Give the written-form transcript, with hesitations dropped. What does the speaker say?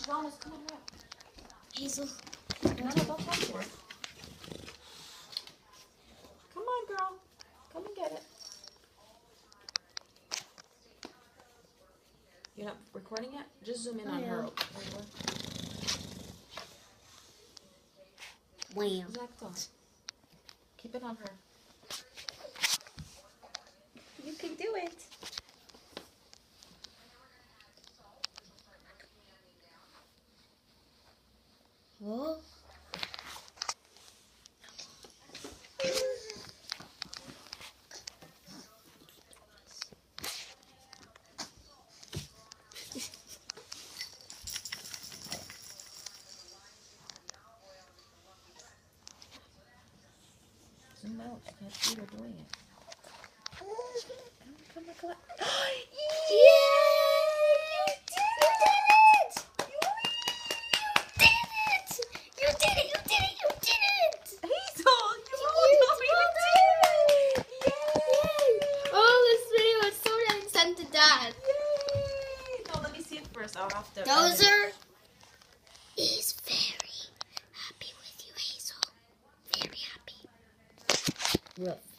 She's almost coming up. Hazel. No, don't touch her. Come on, girl. Come and get it. You're not recording yet? Just zoom in on her. Wham. Exacto. Keep it on her. You can do it. Oh. Zoom out. I can't see her doing it. Come on. Yay! You did it! You did it! Hazel, Yay! Oh, this video is so nice and sent to Dad. Yay! No, let me see it first. I'll have to. Dozer is very happy with you, Hazel. Very happy. Yes.